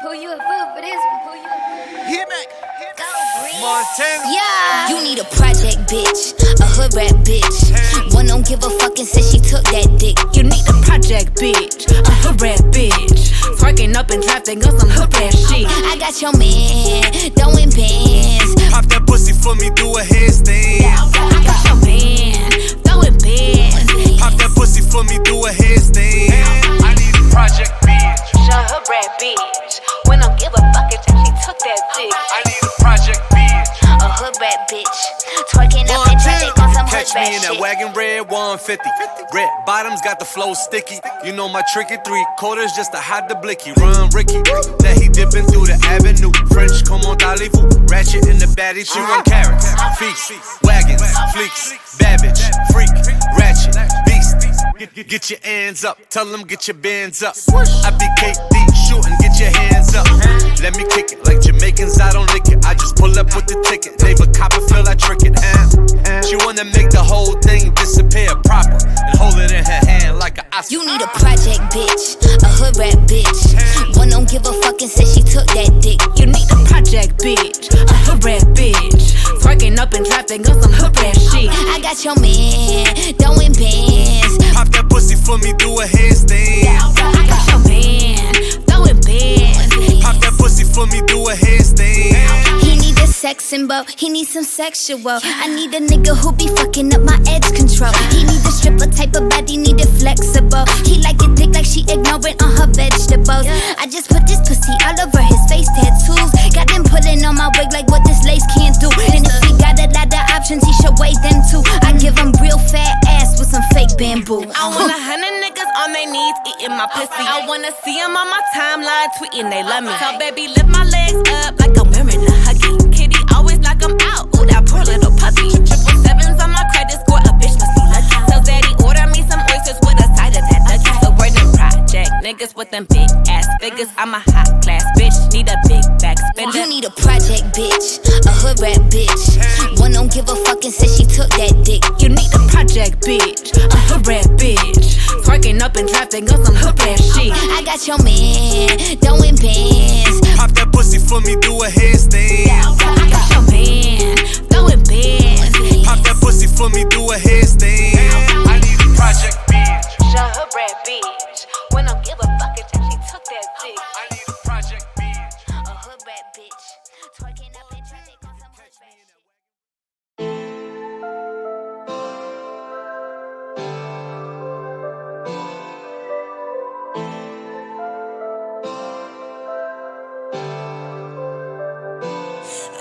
Who you a fool for this one? Who you a fool? Hit back. Go, Bree. Montana. Yeah. You need a project bitch, a hood rat bitch. One don't give a fuck and said she took that dick. You need a project bitch, a hood rat bitch. Twerking up in traffic on some hood rat shit. I got your man, throwing bands. Pop that pussy for me, do a handstand. I got your man, throwing bands. Pop that pussy for me, do a handstand. I need a project bitch. A hood rat bitch. When don't give a fuck and she took that dick. I need a project bitch. A hood rat bitch, twerking up in traffic on some hood Catch me rat in that shit. wagon red 150. Red bottoms got the flow sticky. You know my tricky 3/4 just to hide the blicky. Run Ricky, that he dipping through the avenue. French, come on, Dollywood. Ratchet in the baddie, she run carrots. Feast, wagons, fleeks, babbage, freak, ratchet, beast. Get your hands up, tell them get your bands up. I be KD, shooting, get your hands up. Let me kick it like Jamaicans, I don't lick it. I just pull up with the ticket. Neighbor Copperfield, I trick it. She wanna make the whole thing disappear proper and hold it in her hand like an Oscar. You need a project bitch, a hood rat bitch. One don't give a fuck and said she took that dick. You need a project bitch, a hood rat bitch. Twerking up in traffic on some hood rat shit. I got your man, throwing bands. Pop that pussy for me, do a handstand. I got your man, throwing bands. Pop that pussy for me, do a handstand. He need a sex symbol, he need some sexual. I need a nigga who be fucking up my edge control. He need a stripper type of body, need it flexible. He like it thick like she ignorant on her vegetables. I just put this pussy all over his face tattoos. Got him pulling on my wig like what this lace can't do. And if he got a lot of options, he should weigh them too. I give him real fat ass with some fake bamboo. I want 100 niggas on their knees eating my pussy. I wanna see them on my timeline tweeting they love me. So baby, lift my legs up like I'm wearing a huggy. Kitty always like I'm out. Ooh, that poor little puppy. 777s on my credit score. A bitch must be lucky. Tell daddy order me some oysters with a side of that ducky. So we're them project niggas with them big ass figures. I'm a hot class bitch. Need a big back spender. You need a project bitch, a hood rat bitch. One don't give a fuck and said she took that dick. You need a project bitch, a hood rat bitch. Twerking up in traffic on some hood rat shit. I got your man, throwing bands. Pop that pussy for me, do a handstand. I got your man, throwing bands. Pop that pussy for me, do a handstand. I need a project bitch. A hood rat bitch. When don't give a fuck and she took that dick. I need a project bitch. A hood rat bitch, twerking up in traffic on some hood rat shit.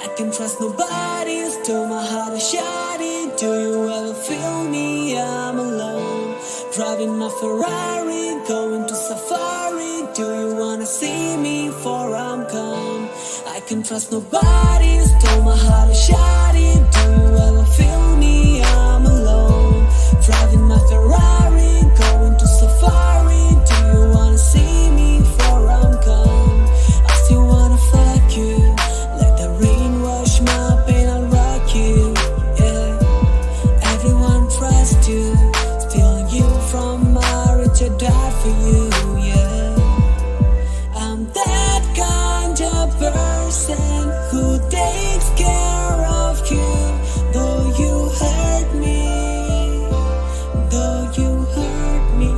I can trust nobody, still my heart is shining. Do you ever feel me? I'm alone, driving my Ferrari, going to safari. Do you wanna see me before I'm gone? I can trust nobody, still my heart is shining. Do you ever feel me? I'm alone, driving my Ferrari, going to safari. Do you wanna see me before I'm gone? I still wanna fuck you. Let the rain wash my pain, I'll rock you, yeah. Everyone trusts you, stealing you from my rich, I died for you, yeah. I'm that kind of person who takes care of you. Though you hurt me, though you hurt me,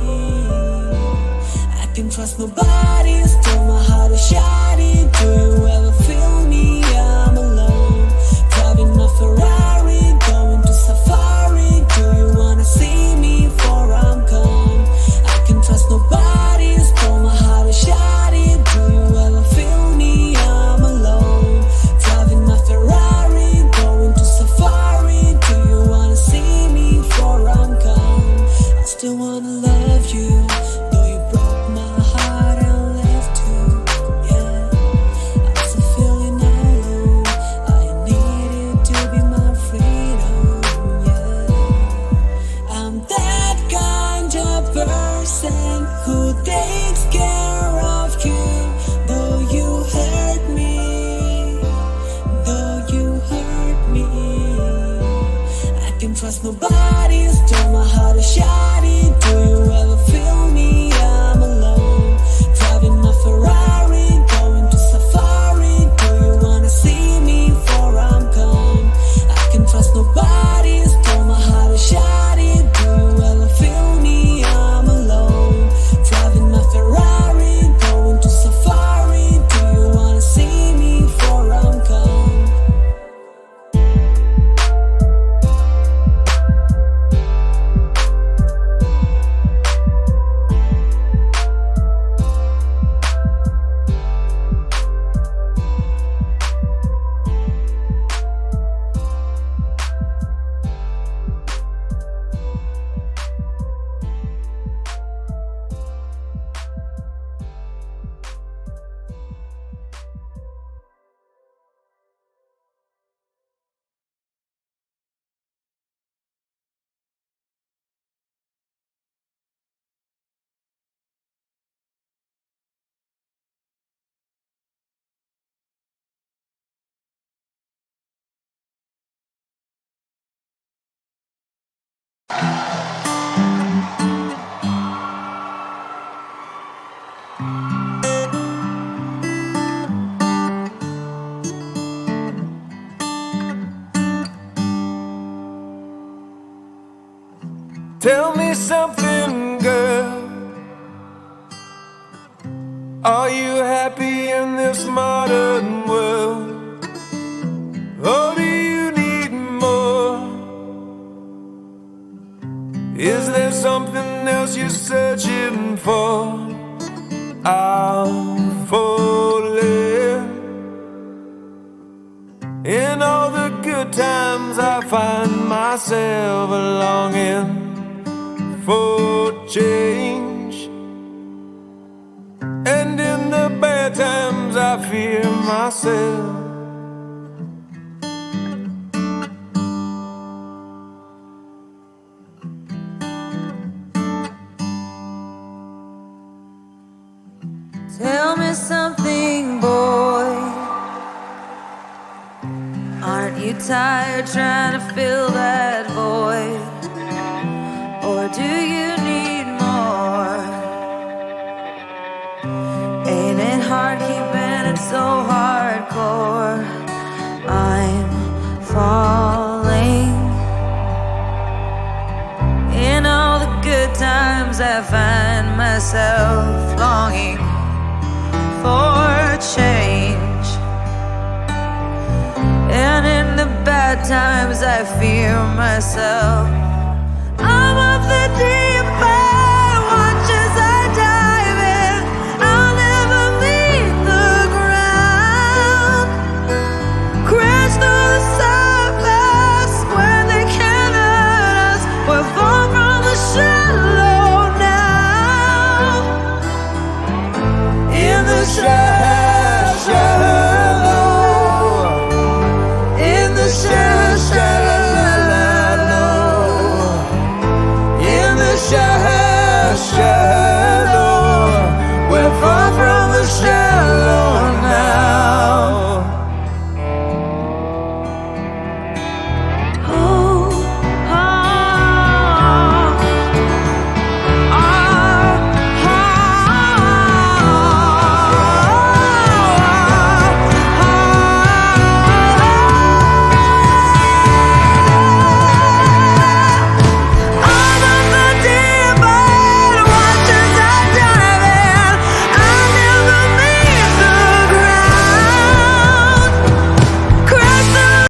I can trust nobody, still my heart is shining. Do you ever feel me? I'm alone, driving my Ferrari, going to safari. Do you wanna see me before I'm gone? I can trust nobody, still my heart is shining. Do you ever feel me? I'm alone, driving my Ferrari, going to safari. Do you wanna see me before I'm gone? I still wanna love you, though you broke my heart and left too, yeah. I'm still feeling alone, I need it to be my freedom, yeah. I'm that kind of person who takes care of you. Though you hurt me, though you hurt me, I can trust nobody, still my heart is shining. Do you ever feel me? I'm alone, driving my Ferrari, going to Tell me something, girl. Are you happy in this modern world? Or do you need more? Is there something else you're searching for? I'm falling. In all the good times I find myself longing for change, and in the bad times I fear myself. Tell me something, boy. Aren't you tired trying to fill that void? Or do you need more? Ain't it hard keeping it so hardcore? I'm falling. In all the good times I find myself longing for change, and in the bad times I fear myself.